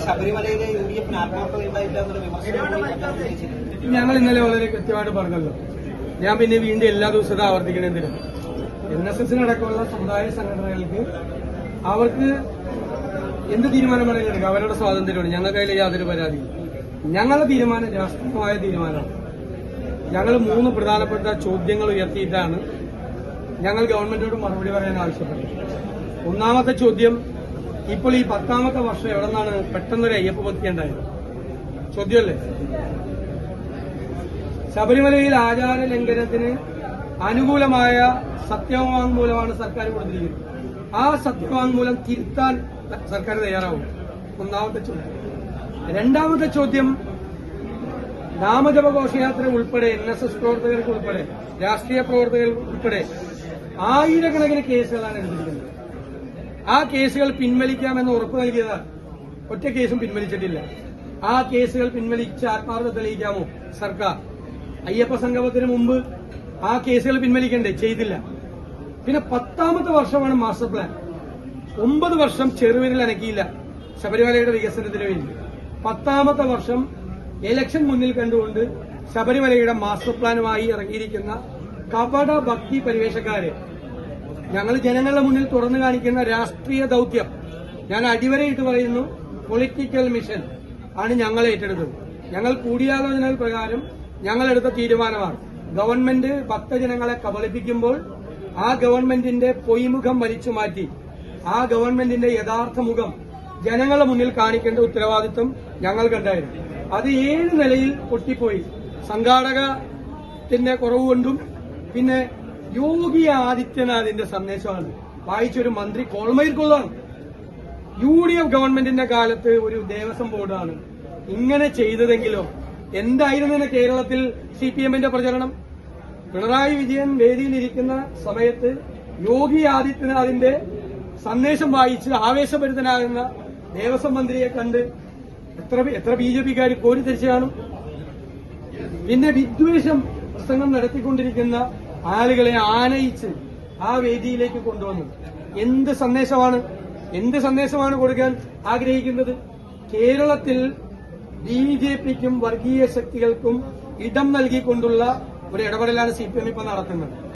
ശബരിമലയിലെ UDF ആത്മാർത്ഥതയുണ്ടായില്ലെന്നൊരു വിമർശനം ഞങ്ങൾ ഇന്നലെ വളരെ കൃത്യമായിട്ട് പറഞ്ഞല്ലോ. ഞാൻ പിന്നെ വീണ്ടും എല്ലാ ദിവസവും ആവർത്തിക്കണെന്തിനും NSSനടക്കമുള്ള സമുദായ സംഘടനകൾക്ക് അവർക്ക് എന്ത് തീരുമാനം വേണമെങ്കിലും എടുക്കാം, അവരുടെ സ്വാതന്ത്ര്യമാണ്. ഞങ്ങൾക്ക് അതിൽ യാതൊരു പരാതിയും. ഞങ്ങളുടെ തീരുമാനം രാഷ്ട്രീയമായ തീരുമാനമാണ്. ഞങ്ങൾ 3 പ്രധാനപ്പെട്ട ചോദ്യങ്ങൾ ഉയർത്തിയിട്ടാണ് ഞങ്ങൾ ഗവൺമെന്റിനോട് മറുപടി പറയാൻ ആവശ്യപ്പെട്ടത്. ഒന്നാമത്തെ ചോദ്യം, ഇപ്പോൾ ഈ 10ാമത്തെ വർഷം എവിടെ നിന്നാണ് പെട്ടെന്നൊരു അയ്യപ്പ ഭക്തി ഉണ്ടായത്? ചോദ്യമല്ലേ? ശബരിമലയിൽ ആചാര ലംഘനത്തിന് അനുകൂലമായ സത്യവാങ്മൂലമാണ് സർക്കാർ കൊടുത്തിരിക്കുന്നത്. ആ സത്യവാങ്മൂലം തിരുത്താൻ സർക്കാർ തയ്യാറാവും. ഒന്നാമത്തെ ചോദ്യം. രണ്ടാമത്തെ ചോദ്യം, നാമജപ ഘോഷയാത്ര ഉൾപ്പെടെ NSS പ്രവർത്തകർക്ക് ഉൾപ്പെടെ രാഷ്ട്രീയ പ്രവർത്തകർ ഉൾപ്പെടെ ആയിരക്കണക്കിന് കേസുകളാണ് എടുത്തിരിക്കുന്നത്. ആ കേസുകൾ പിൻവലിക്കാമെന്ന് ഉറപ്പ് നൽകിയതാണ്. ഒറ്റ കേസും പിൻവലിച്ചിട്ടില്ല. ആ കേസുകൾ പിൻവലിച്ച് ആത്മാർത്ഥത തെളിയിക്കാമോ സർക്കാർ? അയ്യപ്പ സംഗമത്തിന് മുമ്പ് ആ കേസുകൾ പിൻവലിക്കണ്ടേ? ചെയ്തില്ല. പിന്നെ 10ാമത്തെ വർഷമാണ് മാസ്റ്റർ പ്ലാൻ. 9 വർഷം ചെറുവിരൽ അനക്കിയില്ല ശബരിമലയുടെ വികസനത്തിന് വേണ്ടി. 10ാമത്തെ വർഷം ഇലക്ഷൻ മുന്നിൽ കണ്ടുകൊണ്ട് ശബരിമലയുടെ മാസ്റ്റർ പ്ലാനുമായി ഇറങ്ങിയിരിക്കുന്ന കപട ഭക്തി പരിവേഷക്കാരെ ഞങ്ങൾ ജനങ്ങളുടെ മുന്നിൽ തുറന്നു കാണിക്കുന്ന രാഷ്ട്രീയ ദൌത്യം, ഞാൻ അടിവരയിട്ട് പറയുന്നു, പൊളിറ്റിക്കൽ മിഷൻ ആണ് ഞങ്ങൾ ഏറ്റെടുത്തത്. ഞങ്ങൾ കൂടിയാലോചനകൾ പ്രകാരം ഞങ്ങളെടുത്ത തീരുമാനമാണ്. ഗവൺമെന്റ് ഭക്തജനങ്ങളെ കബളിപ്പിക്കുമ്പോൾ ആ ഗവൺമെന്റിന്റെ പൊയ്മുഖം വലിച്ചു മാറ്റി ആ ഗവൺമെന്റിന്റെ യഥാർത്ഥ മുഖം ജനങ്ങളുടെ മുന്നിൽ കാണിക്കേണ്ട ഉത്തരവാദിത്വം ഞങ്ങൾക്കുണ്ടായിരുന്നു. അത് 7 നിലയിൽ പൊട്ടിപ്പോയി. സംഘാടകത്തിന്റെ കുറവുകൊണ്ടും പിന്നെ യോഗി ആദിത്യനാഥിന്റെ സന്ദേശമാണ്. വായിച്ചൊരു മന്ത്രി കോൾമയിർക്കൊള്ളാണ്. UDF ഗവൺമെന്റിന്റെ കാലത്ത് ഒരു ദേവസ്വം ബോർഡാണ് ഇങ്ങനെ ചെയ്തതെങ്കിലോ എന്തായിരുന്നു കേരളത്തിൽ CPMന്റെ പ്രചരണം? പിണറായി വിജയൻ വേദിയിലിരിക്കുന്ന സമയത്ത് യോഗി ആദിത്യനാഥിന്റെ സന്ദേശം വായിച്ച് ആവേശഭരിതനാകുന്ന ദേവസ്വം മന്ത്രിയെ കണ്ട് എത്ര BJPക്കാർ കോരിത്തിരിച്ചു കാണും? പിന്നെ വിദ്വേഷം പ്രസംഗം നടത്തിക്കൊണ്ടിരിക്കുന്ന ആളുകളെ ആനയിച്ച് ആ വേദിയിലേക്ക് കൊണ്ടുവന്നു. എന്ത് സന്ദേശമാണ് കൊടുക്കാൻ ആഗ്രഹിക്കുന്നത്? കേരളത്തിൽ BJPക്കും വർഗീയ ശക്തികൾക്കും ഇടം നൽകിക്കൊണ്ടുള്ള ഒരു ഇടപെടലാണ് CPM ഇപ്പോൾ നടത്തുന്നത്.